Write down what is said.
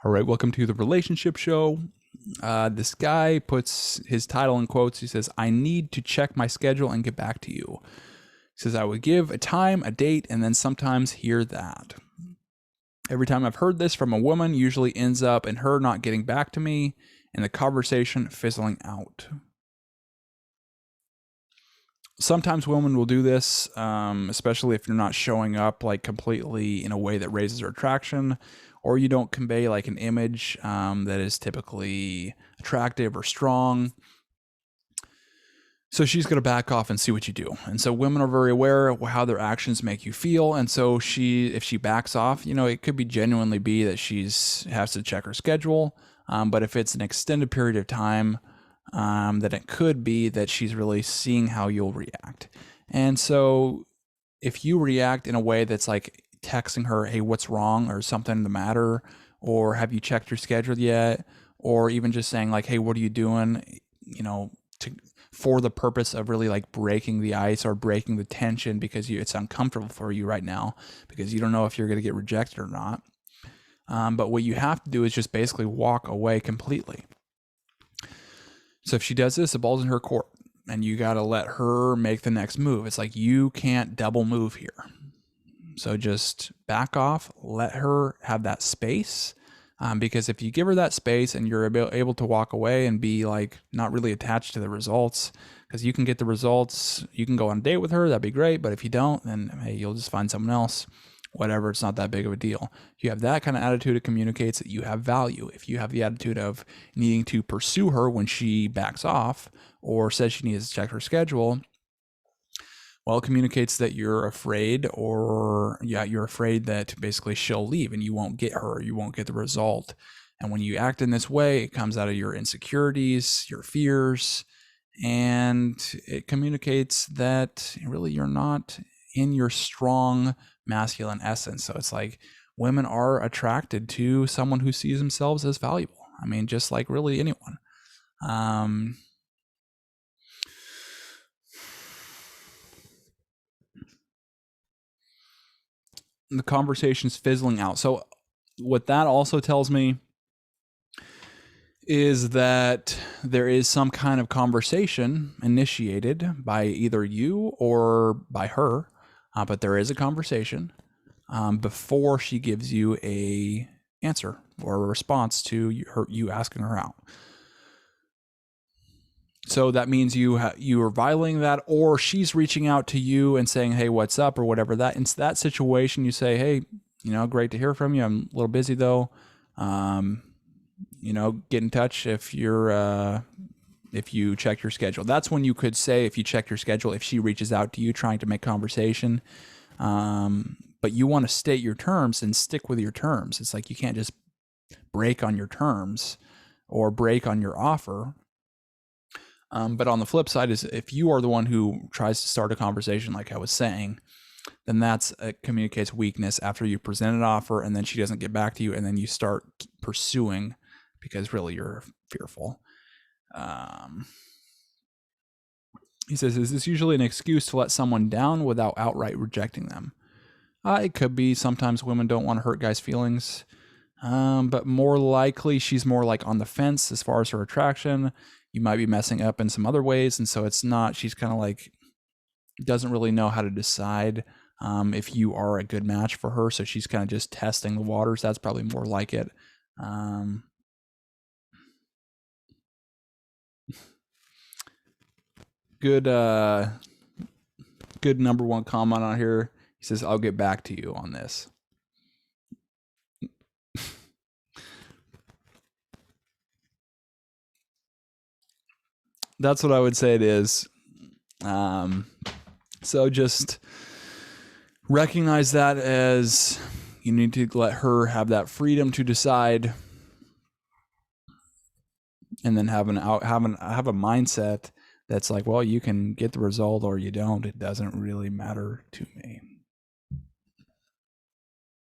All right, welcome to the relationship show. This guy puts his title in quotes. He says, I need to check my schedule and get back to you. He says, I would give a time, a date, and then sometimes hear that. Every time I've heard this from a woman, usually ends up in her not getting back to me and the conversation fizzling out. Sometimes women will do this, especially if you're not showing up like completely in a way that raises her attraction, or you don't convey like an image that is typically attractive or strong. So she's going to back off and see what you do. And so women are very aware of how their actions make you feel. And so if she backs off, it could be genuinely be that has to check her schedule. But if it's an extended period of time, then it could be that she's really seeing how you'll react. And so if you react in a way that's like texting her, hey, what's wrong, or something the matter, or have you checked your schedule yet, or even just saying like, hey, what are you doing, for the purpose of really like breaking the ice or breaking the tension because it's uncomfortable for you right now because you don't know if you're going to get rejected or not. But what you have to do is just basically walk away completely. So if she does this, the ball's in her court and you got to let her make the next move. It's like you can't double move here. So just back off, let her have that space. Because if you give her that space and you're able to walk away and be like not really attached to the results, because you can get the results, you can go on a date with her, that'd be great. But if you don't, then hey, you'll just find someone else. Whatever, it's not that big of a deal. If you have that kind of attitude, it communicates that you have value. If you have the attitude of needing to pursue her when she backs off or says she needs to check her schedule, well, it communicates that you're afraid, or you're afraid that basically she'll leave and you won't get her, you won't get the result. And when you act in this way, it comes out of your insecurities, your fears, and it communicates that really you're not in your strong masculine essence. So it's like women are attracted to someone who sees themselves as valuable. I mean, just like really anyone. The conversation's fizzling out. So what that also tells me is that there is some kind of conversation initiated by either you or by her, but there is a conversation before she gives you a answer or a response to you asking her out. So that means you are violating that, or she's reaching out to you and saying, hey, what's up, or whatever. That in that situation, you say, hey, great to hear from you. I'm a little busy though. Get in touch if you check your schedule. That's when you could say, if you check your schedule, if she reaches out to you trying to make conversation. But you want to state your terms and stick with your terms. It's like you can't just break on your terms or break on your offer. But on the flip side is if you are the one who tries to start a conversation, like I was saying, then it communicates weakness after you present an offer and then she doesn't get back to you and then you start pursuing because really you're fearful. He says, is this usually an excuse to let someone down without outright rejecting them? It could be. Sometimes women don't want to hurt guys' feelings. But more likely she's more like on the fence as far as her attraction. You might be messing up in some other ways. And so she's kind of like, doesn't really know how to decide if you are a good match for her. So she's kind of just testing the waters. That's probably more like it. Good number one comment on here. He says, I'll get back to you on this. That's what I would say it is. So just recognize that as you need to let her have that freedom to decide, and then have a mindset that's like, well, you can get the result or you don't. It doesn't really matter to me.